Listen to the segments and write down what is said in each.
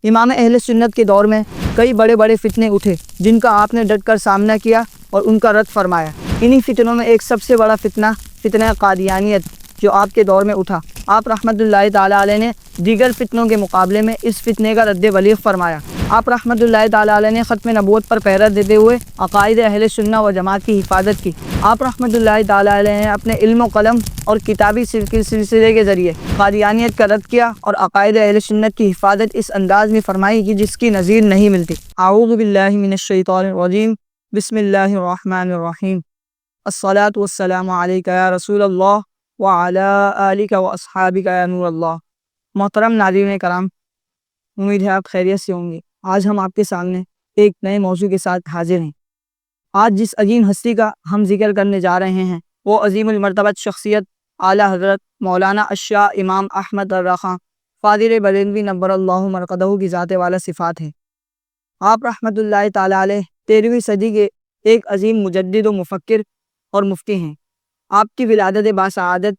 امام اہل سنت کے دور میں کئی بڑے بڑے فتنے اٹھے جن کا آپ نے ڈٹ کر سامنا کیا اور ان کا رد فرمایا۔ انہی فتنوں میں ایک سب سے بڑا فتنہ قادیانیت جو آپ کے دور میں اٹھا۔ آپ رحمۃ اللہ تعالیٰ علیہ نے دیگر فتنوں کے مقابلے میں اس فتنے کا رد بلیغ فرمایا۔ آپ رحمۃ اللہ تعالیٰ علیہ نے ختم نبوت پر پہرا دیتے ہوئے عقائد اہل سنہ و جماعت کی حفاظت کی۔ آپ رحمۃ اللہ تعالیٰ علیہ نے اپنے علم و قلم اور کتابی سلسلے کے ذریعے قادیانیت کا رد کیا اور عقائد اہل سنت کی حفاظت اس انداز میں فرمائی کہ جس کی نظیر نہیں ملتی۔ اعوذ باللہ من الشیطان الرجیم، بسم اللہ الرحمن الرحیم، الصلاۃ والسلام علیک یا رسول اللہ وعلی آلک واصحابک یا نور اللہ۔ محترم ناظرین کرام، امید ہے آپ خیریت سے ہوں گے۔ آج ہم آپ کے سامنے ایک نئے موضوع کے ساتھ حاضر ہیں۔ آج جس عظیم ہستی کا ہم ذکر کرنے جا رہے ہیں وہ عظیم المرتبت شخصیت اعلیٰ حضرت مولانا الشاہ امام احمد رضا خان فاضل بریلوی نور اللہ مرقدہ کی ذات والا صفات ہیں۔ آپ رحمۃ اللہ تعالیٰ علیہ 13ویں صدی کے ایک عظیم مجدد و مفکر اور مفتی ہیں۔ آپ کی ولادت باسعادت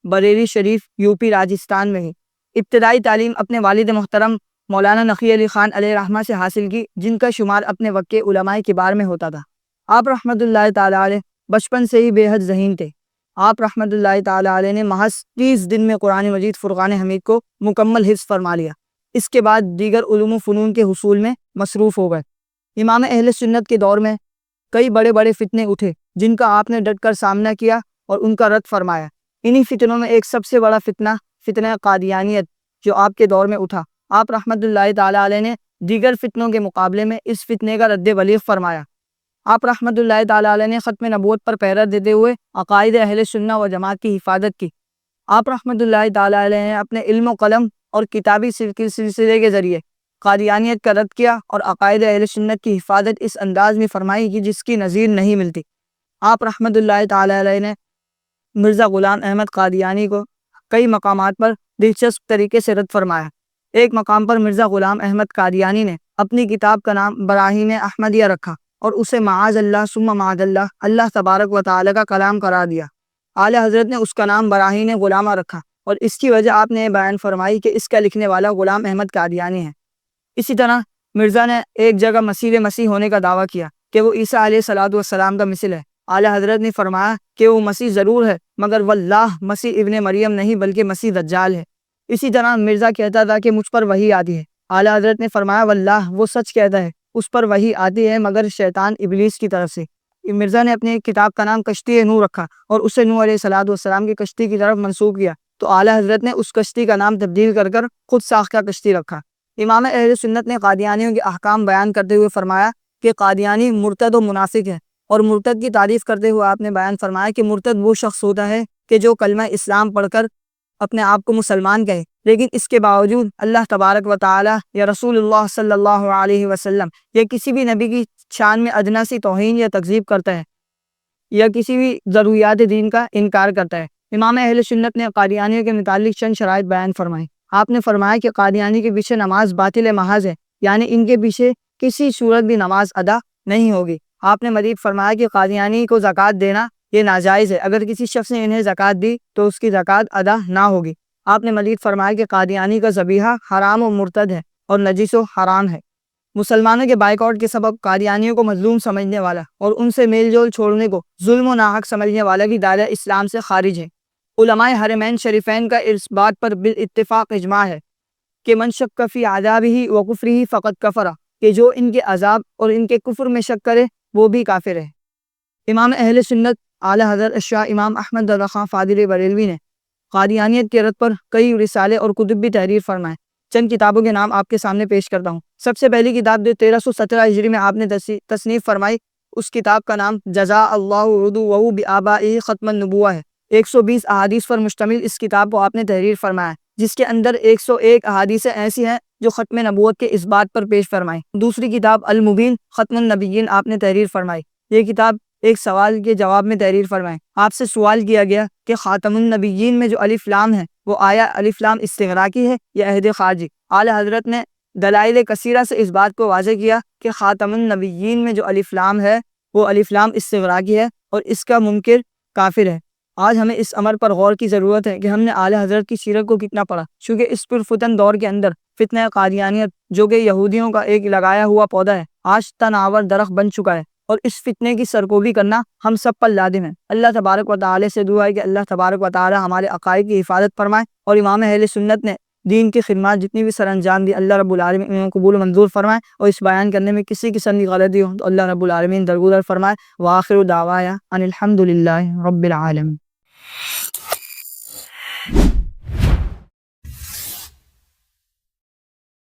بریلی شریف یوپی راجستھان میں ہے۔ ابتدائی تعلیم اپنے والد محترم مولانا نقی علی خان علیہ رحمہ سے حاصل کی، جن کا شمار اپنے وقت کے علماء کبار میں ہوتا تھا۔ آپ رحمۃ اللہ تعالیٰ علیہ بچپن سے ہی بے حد ذہین تھے۔ آپ رحمۃ اللہ تعالیٰ علیہ نے محض 30 دن میں قرآن مجید فرقان حمید کو مکمل حفظ فرما لیا۔ اس کے بعد دیگر علوم و فنون کے حصول میں مصروف ہو گئے۔ امام اہل سنت کے دور میں کئی بڑے بڑے فتنے اٹھے جن کا آپ نے ڈٹ کر سامنا کیا اور ان کا رد فرمایا۔ انہی فتنوں میں ایک سب سے بڑا فتنہ قادیانیت جو آپ کے دور میں اٹھا۔ آپ رحمۃ اللہ تعالیٰ علیہ نے دیگر فتنوں کے مقابلے میں اس فتنے کا رد بلیغ فرمایا۔ آپ رحمۃ اللہ تعالیٰ علیہ نے ختم نبوت پر پہرا دیتے ہوئے عقائد اہل سنہ و جماعت کی حفاظت کی۔ آپ رحمۃ اللہ تعالیٰ علیہ نے اپنے علم و قلم اور کتابی سلسلے کے ذریعے قادیانیت کا رد کیا اور عقائد اہل سنت کی حفاظت اس انداز میں فرمائی کہ جس کی نظیر نہیں ملتی۔ آپ رحمۃ اللہ تعالیٰ علیہ نے مرزا غلام احمد قادیانی کو کئی مقامات پر دلچسپ طریقے سے رد فرمایا۔ ایک مقام پر مرزا غلام احمد قادیانی نے اپنی کتاب کا نام براہین احمدیہ رکھا اور اسے معاذ اللہ ثم معاذ اللہ اللہ تبارک و تعالیٰ کا کلام قرار دیا۔ اعلیٰ حضرت نے اس کا نام براہین غلامہ رکھا اور اس کی وجہ آپ نے بیان فرمائی کہ اس کا لکھنے والا غلام احمد قادیانی ہے۔ اسی طرح مرزا نے ایک جگہ مسیح ہونے کا دعویٰ کیا کہ وہ عیسیٰ علیہ الصلوۃ والسلام کا مثل ہے۔ اعلیٰ حضرت نے فرمایا کہ وہ مسیح ضرور ہے مگر واللہ مسیح ابن مریم نہیں بلکہ مسیح دجال ہے۔ اسی طرح مرزا کہتا تھا کہ مجھ پر وحی آتی ہے۔ اعلیٰ حضرت نے فرمایا واللہ وہ سچ کہتا ہے، اس پر وحی آتی ہے مگر شیطان ابلیس کی طرف سے۔ مرزا نے اپنی کتاب کا نام کشتی نوح رکھا اور اسے نوح علیہ الصلوۃ والسلام کی کشتی کی طرف منسوب کیا، تو اعلیٰ حضرت نے اس کشتی کا نام تبدیل کر خود ساختہ کشتی رکھا۔ امام اہل سنت نے قادیانیوں کے احکام بیان کرتے ہوئے فرمایا کہ قادیانی مرتد و منافق ہے، اور مرتد کی تعریف کرتے ہوئے آپ نے بیان فرمایا کہ مرتد وہ شخص ہوتا ہے کہ جو کلمہ اسلام پڑھ کر اپنے آپ کو مسلمان کہے لیکن اس کے باوجود اللہ تبارک و تعالی یا رسول اللہ صلی اللہ علیہ وسلم یا کسی بھی نبی کی شان میں ادنا سی توہین یا تکذیب کرتا ہے یا کسی بھی ضروریات دین کا انکار کرتا ہے۔ امام اہل سنت نے قادیانیوں کے متعلق چند شرائط بیان فرمائی۔ آپ نے فرمایا کہ قادیانی کے پیچھے نماز باطل محض ہے، یعنی ان کے پیچھے کسی صورت بھی نماز ادا نہیں ہوگی۔ آپ نے مزید فرمایا کہ قادیانی کو زکوٰۃ دینا یہ ناجائز ہے، اگر کسی شخص نے انہیں زکوٰۃ دی تو اس کی زکوٰۃ ادا نہ ہوگی۔ آپ نے مزید فرمایا کہ قادیانی کا ذبیحہ حرام و مرتد ہے اور نجس و حرام ہے۔ مسلمانوں کے بائیکاٹ کے سبب قادیانیوں کو مظلوم سمجھنے والا اور ان سے میل جول چھوڑنے کو ظلم و ناحق سمجھنے والا بھی دائرہ اسلام سے خارج ہے۔ علماء حرمین شریفین کا اس بات پر بالاتفاق اجماع ہے کہ من شک فی عذابہ و کفرہ فقد کفر، کہ جو ان کے عذاب اور ان کے کفر میں شک کرے وہ بھی کافر ہے۔ امام اہل سنت اعلیٰ حضرت الشاہ امام احمد رضا خان فاضل بریلوی نے قادیانیت کے رد پر کئی رسالے اور کتب بھی تحریر فرمائے۔ چند کتابوں کے نام آپ کے سامنے پیش کرتا ہوں۔ سب سے پہلی کتاب جو 1317 ہجری میں آپ نے تصنیف فرمائی، اس کتاب کا نام جزا اللہ ردوہ بآبائہ ختم النبوہ ہے۔ 120 احادیث پر مشتمل اس کتاب کو آپ نے تحریر فرمایا، جس کے اندر 101 احادیث ایسی ہیں جو ختم نبوت کے اس بات پر پیش فرمائی۔ دوسری کتاب المبین ختم النبیین آپ نے تحریر فرمائی۔ یہ کتاب ایک سوال کے جواب میں تحریر فرمائے۔ آپ سے سوال کیا گیا کہ خاتم النبیین میں جو الف لام ہے وہ آیا الف لام استغراقی ہے یا عہد خارجی؟ اعلیٰ حضرت نے دلائل کثیرہ سے اس بات کو واضح کیا کہ خاتم النبیین میں جو الف لام ہے وہ الف لام استغراقی ہے اور اس کا منکر کافر ہے۔ آج ہمیں اس امر پر غور کی ضرورت ہے کہ ہم نے اعلیٰ حضرت کی سیرت کو کتنا پڑھا، چونکہ اس پرفتن دور کے اندر فتنہ قادیانیت جو کہ یہودیوں کا ایک لگایا ہوا پودا ہے، آج تناور درخت بن چکا ہے، اور اس فتنے کی سرکوبی کرنا ہم سب پر لازم ہے۔ اللہ تبارک و تعالی سے دعا ہے کہ اللہ تبارک و تعالی ہمارے عقائد کی حفاظت فرمائے، اور امام اہل سنت نے دین کی خدمات جتنی بھی سر انجام دی، اللہ رب العالمین انہیں قبول و منظور فرمائے، اور اس بیان کرنے میں کسی قسم کی غلطی ہو تو اللہ رب العالمین درگزر فرمائے۔ وآخر دعوایا ان الحمد للہ رب العالمین۔